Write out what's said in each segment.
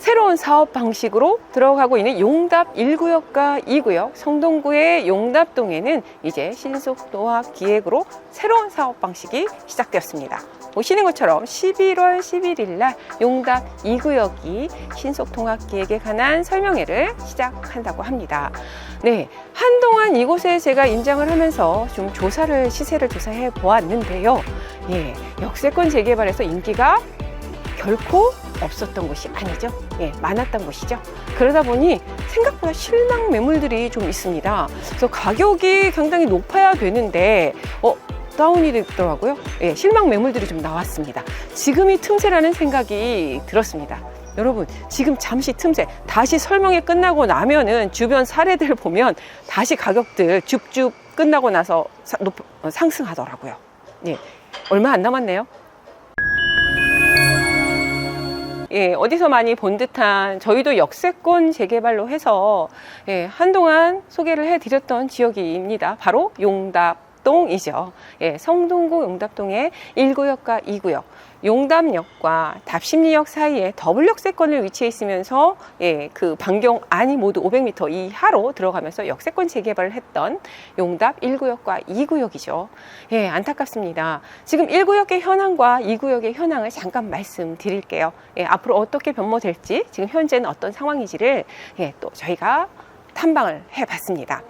새로운 사업 방식으로 들어가고 있는 용답 1구역과 2구역, 성동구의 용답동에는 이제 신속노화기획으로 새로운 사업 방식이 시작되었습니다. 보시는 것처럼 11월 11일 날 용답 2구역이 신속통합기획에 관한 설명회를 시작한다고 합니다. 네, 한동안 이곳에 제가 임장을 하면서 좀 시세를 조사해 보았는데요. 예, 역세권 재개발에서 인기가 결코 없었던 곳이 아니죠. 예, 많았던 곳이죠. 그러다 보니 생각보다 실망 매물들이 좀 있습니다. 그래서 가격이 상당히 높아야 되는데 다운이 됐더라고요. 예, 실망 매물들이 좀 나왔습니다. 지금이 틈새라는 생각이 들었습니다. 여러분, 지금 잠시 틈새, 다시 설명이 끝나고 나면은 주변 사례들 보면 다시 가격들 줍줍 끝나고 나서 상승하더라고요. 예, 얼마 안 남았네요. 예, 어디서 많이 본 듯한 저희도 역세권 재개발로 해서 한동안 소개를 해드렸던 지역입니다. 바로 용답동이죠. 예, 성동구 용답동의 1구역과 2구역, 용답역과 답심리역 사이에 더블 역세권을 위치해 있으면서 그 반경 안이 모두 500m 이하로 들어가면서 역세권 재개발을 했던 용답 1구역과 2구역이죠. 예, 안타깝습니다. 지금 1구역의 현황과 2구역의 현황을 잠깐 말씀드릴게요. 예, 앞으로 어떻게 변모될지, 지금 현재는 어떤 상황인지를 또 저희가 탐방을 해봤습니다.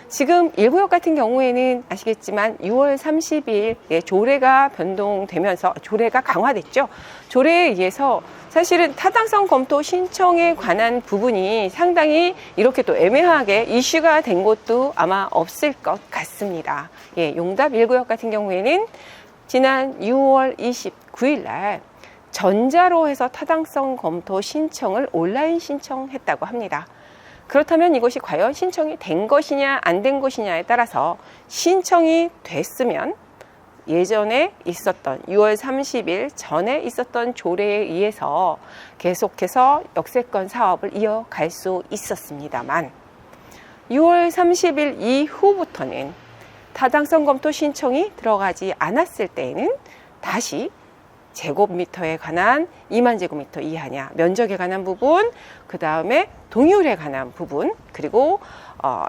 지금 1구역 같은 경우에는 아시겠지만 6월 30일 조례가 변동되면서 조례가 강화됐죠. 조례에 의해서 사실은 타당성 검토 신청에 관한 부분이 상당히 이렇게 또 애매하게 이슈가 된 곳도 아마 없을 것 같습니다. 예, 용답 1구역 같은 경우에는 지난 6월 29일 날 전자로 해서 타당성 검토 신청을 온라인 신청했다고 합니다. 그렇다면 이것이 과연 신청이 된 것이냐 안 된 것이냐에 따라서 신청이 됐으면 예전에 있었던 6월 30일 전에 있었던 조례에 의해서 계속해서 역세권 사업을 이어갈 수 있었습니다만 6월 30일 이후부터는 타당성 검토 신청이 들어가지 않았을 때에는 다시 제곱미터에 관한 2만 제곱미터 이하냐, 면적에 관한 부분, 그 다음에 동의율에 관한 부분, 그리고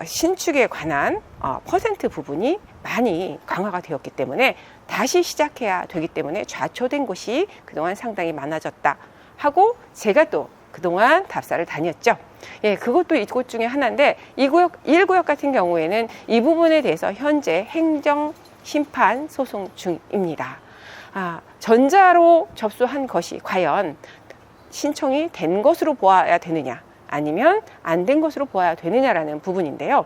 신축에 관한 퍼센트 부분이 많이 강화가 되었기 때문에 다시 시작해야 되기 때문에 좌초된 곳이 그동안 상당히 많아졌다 하고 제가 또 그동안 답사를 다녔죠. 예, 그것도 이곳 중에 하나인데 1구역 같은 경우에는 이 부분에 대해서 현재 행정심판 소송 중입니다. 전자로 접수한 것이 과연 신청이 된 것으로 보아야 되느냐 아니면 안 된 것으로 보아야 되느냐라는 부분인데요.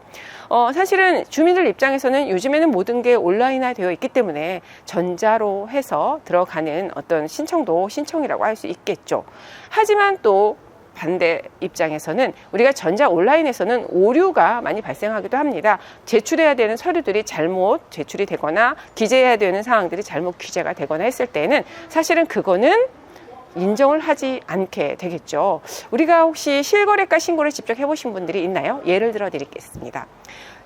사실은 주민들 입장에서는 요즘에는 모든 게 온라인화 되어 있기 때문에 전자로 해서 들어가는 어떤 신청도 신청이라고 할 수 있겠죠. 하지만 또 반대 입장에서는 우리가 전자 온라인에서는 오류가 많이 발생하기도 합니다. 제출해야 되는 서류들이 잘못 제출이 되거나 기재해야 되는 사항들이 잘못 기재가 되거나 했을 때는 사실은 그거는 인정을 하지 않게 되겠죠. 우리가 혹시 실거래가 신고를 직접 해보신 분들이 있나요? 예를 들어 드리겠습니다.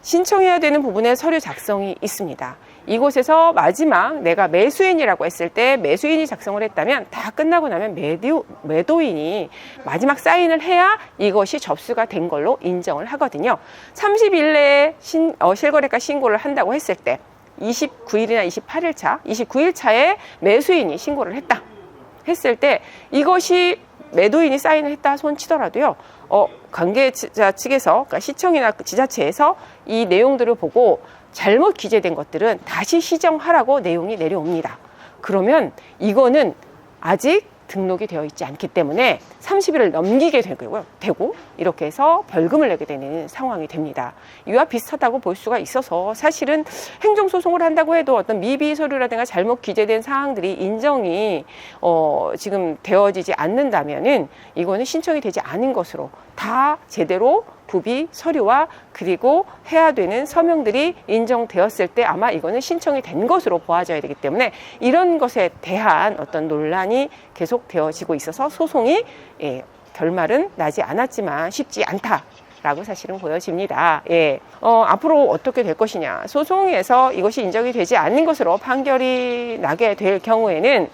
신청해야 되는 부분에 서류 작성이 있습니다. 이곳에서 마지막 내가 매수인이라고 했을 때 매수인이 작성을 했다면 다 끝나고 나면 매도인이 마지막 사인을 해야 이것이 접수가 된 걸로 인정을 하거든요. 30일 내에 실거래가 신고를 한다고 했을 때 29일이나 28일 차, 29일 차에 매수인이 신고를 했다 했을 때 이것이 매도인이 사인을 했다 손치더라도요. 관계자 측에서, 그러니까 시청이나 지자체에서 이 내용들을 보고 잘못 기재된 것들은 다시 시정하라고 내용이 내려옵니다. 그러면 이거는 아직 등록이 되어 있지 않기 때문에 30일을 넘기게 되고 이렇게 해서 벌금을 내게 되는 상황이 됩니다. 이와 비슷하다고 볼 수가 있어서 사실은 행정소송을 한다고 해도 어떤 미비 서류라든가 잘못 기재된 사항들이 인정이 지금 되어지지 않는다면은 이거는 신청이 되지 않은 것으로 다 제대로 구비 서류와 그리고 해야 되는 서명들이 인정되었을 때 아마 이거는 신청이 된 것으로 보아져야 되기 때문에 이런 것에 대한 어떤 논란이 계속 되어지고 있어서 소송이 결말은 나지 않았지만 쉽지 않다라고 사실은 보여집니다. 앞으로 어떻게 될 것이냐, 소송에서 이것이 인정이 되지 않는 것으로 판결이 나게 될 경우에는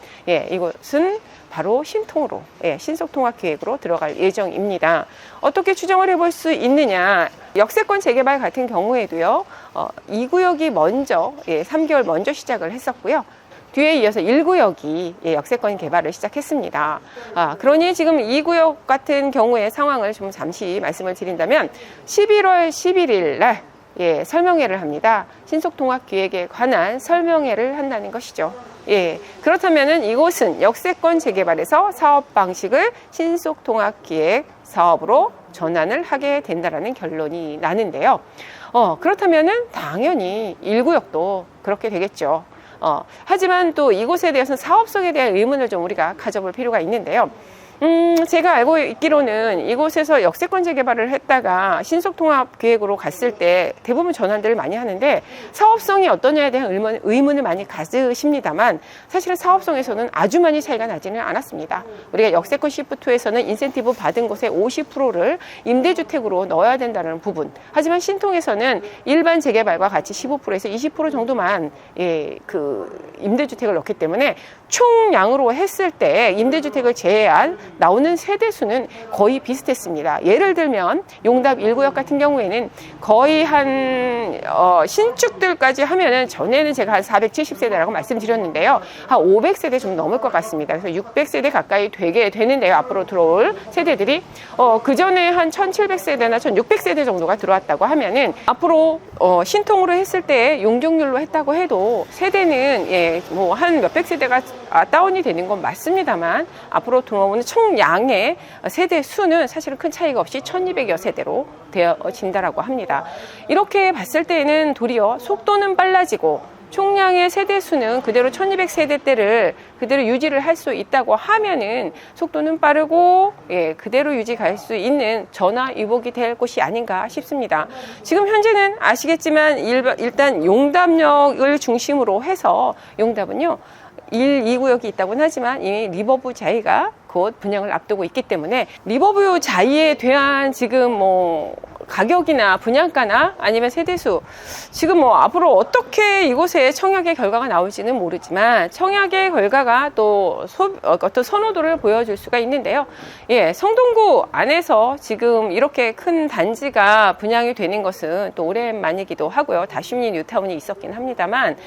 이것은 바로 신통으로, 신속통합계획으로 들어갈 예정입니다. 어떻게 추정을 해볼 수 있느냐? 역세권 재개발 같은 경우에도요, 2구역이 먼저 3개월 먼저 시작을 했었고요. 뒤에 이어서 1구역이 역세권 개발을 시작했습니다. 그러니 지금 2구역 같은 경우의 상황을 좀 잠시 말씀을 드린다면 11월 11일 날 설명회를 합니다. 신속통합기획에 관한 설명회를 한다는 것이죠. 그렇다면은 이곳은 역세권 재개발에서 사업 방식을 신속통합기획 사업으로 전환을 하게 된다라는 결론이 나는데요. 그렇다면은 당연히 1구역도 그렇게 되겠죠. 하지만 또 이곳에 대해서는 사업성에 대한 의문을 좀 우리가 가져볼 필요가 있는데요. 제가 알고 있기로는 이곳에서 역세권 재개발을 했다가 신속통합계획으로 갔을 때 대부분 전환들을 많이 하는데 사업성이 어떠냐에 대한 의문을 많이 가지십니다만 사실은 사업성에서는 아주 많이 차이가 나지는 않았습니다. 우리가 역세권 시프트에서는 인센티브 받은 곳의 50%를 임대주택으로 넣어야 된다는 부분. 하지만 신통에서는 일반 재개발과 같이 15%에서 20% 정도만 그 임대주택을 넣기 때문에 총량으로 했을 때 임대주택을 제외한 나오는 세대수는 거의 비슷했습니다. 예를 들면 용답 1구역 같은 경우에는 거의 한 신축들까지 하면은 전에는 제가 한 470세대라고 말씀드렸는데요. 한 500세대 좀 넘을 것 같습니다. 그래서 600세대 가까이 되게 되는데요. 앞으로 들어올 세대들이 그 전에 한 1700세대나 1600세대 정도가 들어왔다고 하면은 앞으로 신통으로 했을 때 용적률로 했다고 해도 세대는 뭐 한 몇백 세대가 다운이 되는 건 맞습니다만 앞으로 들어오는 총량의 세대 수는 사실은 큰 차이가 없이 1200여 세대로 되어진다라고 합니다. 이렇게 봤을 때는 도리어 속도는 빨라지고 총량의 세대 수는 그대로 1200세대대를 그대로 유지를 할 수 있다고 하면은 속도는 빠르고 그대로 유지할 수 있는 전화위복이 될 곳이 아닌가 싶습니다. 지금 현재는 아시겠지만 일단 용답역을 중심으로 해서 용답은요 1, 2구역이 있다고는 하지만 이미 리버브 자이가 곧 분양을 앞두고 있기 때문에 리버브 자이에 대한 지금 뭐 가격이나 분양가나 아니면 세대수 지금 뭐 앞으로 어떻게 이곳에 청약의 결과가 나올지는 모르지만 청약의 결과가 또 어떤 선호도를 보여줄 수가 있는데요. 성동구 안에서 지금 이렇게 큰 단지가 분양이 되는 것은 또 오랜만이기도 하고요. 다슈미 뉴타운이 있었긴 합니다만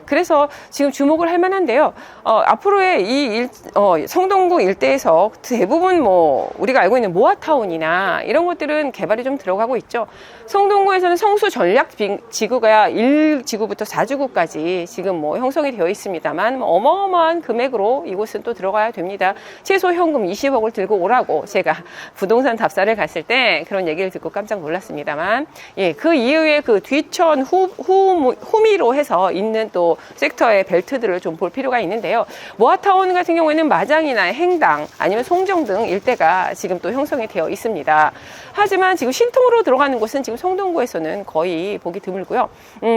그래서 지금 주목을 할 만한데요. 앞으로의 성동구 일대에서 대부분 뭐 우리가 알고 있는 모아타운이나 이런 것들은 개발이 좀 들어가고 있죠. 성동구에서는 성수 전략 지구가 1지구부터 4지구까지 지금 뭐 형성이 되어 있습니다만 어마어마한 금액으로 이곳은 또 들어가야 됩니다. 최소 현금 20억을 들고 오라고 제가 부동산 답사를 갔을 때 그런 얘기를 듣고 깜짝 놀랐습니다만 그 이후에 그 뒤천 후미로 해서 있는 또 섹터의 벨트들을 좀 볼 필요가 있는데요. 모아타운 같은 경우에는 마장이나 행당 아니면 송정 등 일대가 지금 또 형성이 되어 있습니다. 하지만 지금 신통으로 들어가는 곳은 지금 성동구에서는 거의 보기 드물고요.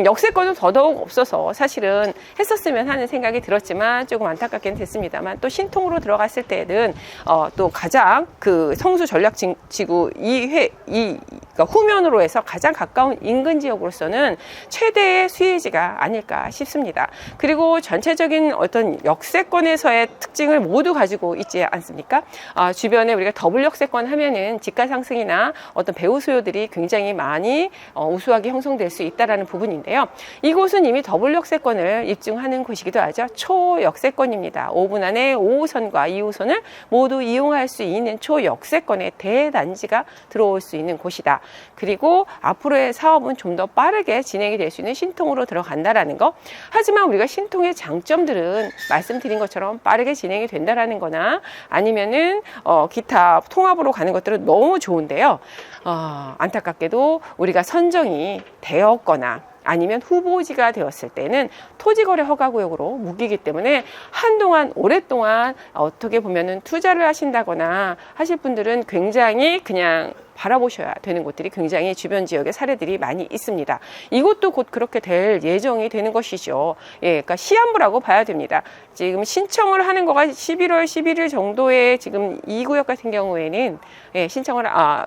역세권은 더더욱 없어서 사실은 했었으면 하는 생각이 들었지만 조금 안타깝긴 됐습니다만 또 신통으로 들어갔을 때는 또 가장 그 성수 전략지구 그러니까 후면으로 해서 가장 가까운 인근 지역으로서는 최대의 수혜지가 아닐까 싶습니다. 그리고 전체적인 어떤 역세권에서의 특징을 모두 가지고 있지 않습니까? 주변에 우리가 더블 역세권 하면은 집가 상승이나 어떤 배후 수요들이 굉장히 많이 우수하게 형성될 수 있다라는 부분인데요. 이곳은 이미 더블 역세권을 입증하는 곳이기도 하죠. 초역세권입니다. 5분 안에 5호선과 2호선을 모두 이용할 수 있는 초역세권의 대단지가 들어올 수 있는 곳이다. 그리고 앞으로의 사업은 좀 더 빠르게 진행이 될 수 있는 신통으로 들어간다라는 거. 하지만 우리가 신통의 장점들은 말씀드린 것처럼 빠르게 진행이 된다라는 거나 아니면은 기타 통합으로 가는 것들은 너무 좋은데요. 안타깝게도 우리가 선정이 되었거나 아니면 후보지가 되었을 때는 토지거래 허가구역으로 묶이기 때문에 한동안 오랫동안 어떻게 보면은 투자를 하신다거나 하실 분들은 굉장히 그냥 바라보셔야 되는 곳들이 굉장히 주변 지역의 사례들이 많이 있습니다. 이것도 곧 그렇게 될 예정이 되는 것이죠. 그러니까 시한부라고 봐야 됩니다. 지금 신청을 하는 거가 11월 11일 정도에 지금 2구역 같은 경우에는 신청을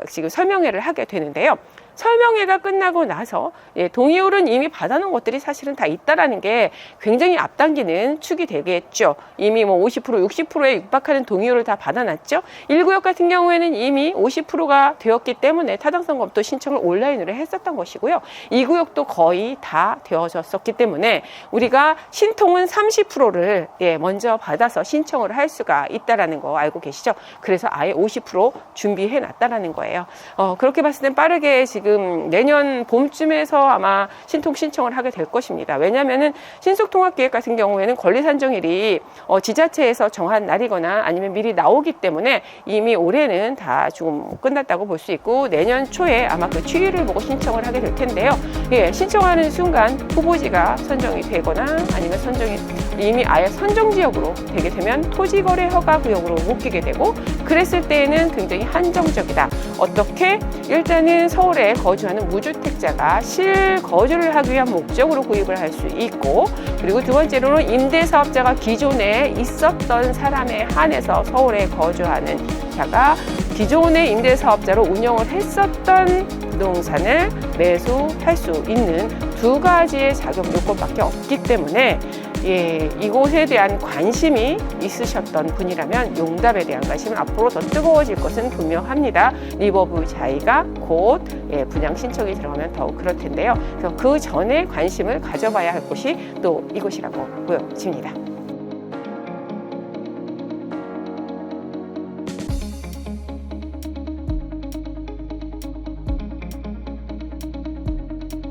지금 설명회를 하게 되는데요. 설명회가 끝나고 나서 동의율은 이미 받아놓은 것들이 사실은 다 있다라는 게 굉장히 앞당기는 축이 되겠죠. 이미 뭐 50%, 60%에 육박하는 동의율을 다 받아놨죠. 1구역 같은 경우에는 이미 50%가 되었기 때문에 타당성 검토 신청을 온라인으로 했었던 것이고요. 2구역도 거의 다 되어졌었기 때문에 우리가 신통은 30%를 먼저 받아서 신청을 할 수가 있다라는 거 알고 계시죠? 그래서 아예 50% 준비해 놨다라는 거예요. 그렇게 봤을 땐 빠르게 지금 내년 봄쯤에서 아마 신통 신청을 하게 될 것입니다. 왜냐하면은 신속통합계획 같은 경우에는 권리산정일이 지자체에서 정한 날이거나 아니면 미리 나오기 때문에 이미 올해는 다 좀 끝났다고 볼 수 있고 내년 초에 아마 그 추이를 보고 신청을 하게 될 텐데요. 신청하는 순간 후보지가 선정이 되거나 아니면 선정이 이미 아예 선정지역으로 되게 되면 토지거래 허가구역으로 묶이게 되고 그랬을 때에는 굉장히 한정적이다. 어떻게? 일단은 서울에 거주하는 무주택자가 실거주를 하기 위한 목적으로 구입을 할 수 있고 그리고 두 번째로는 임대사업자가 기존에 있었던 사람에 한해서 서울에 거주하는 자가 기존의 임대사업자로 운영을 했었던 부동산을 매수할 수 있는 두 가지의 자격 요건밖에 없기 때문에 이곳에 대한 관심이 있으셨던 분이라면 용답에 대한 관심은 앞으로 더 뜨거워질 것은 분명합니다. 리버브 자이가 곧 분양 신청이 들어가면 더욱 그럴 텐데요. 그래서 그 전에 관심을 가져봐야 할 곳이 또 이곳이라고 보여집니다.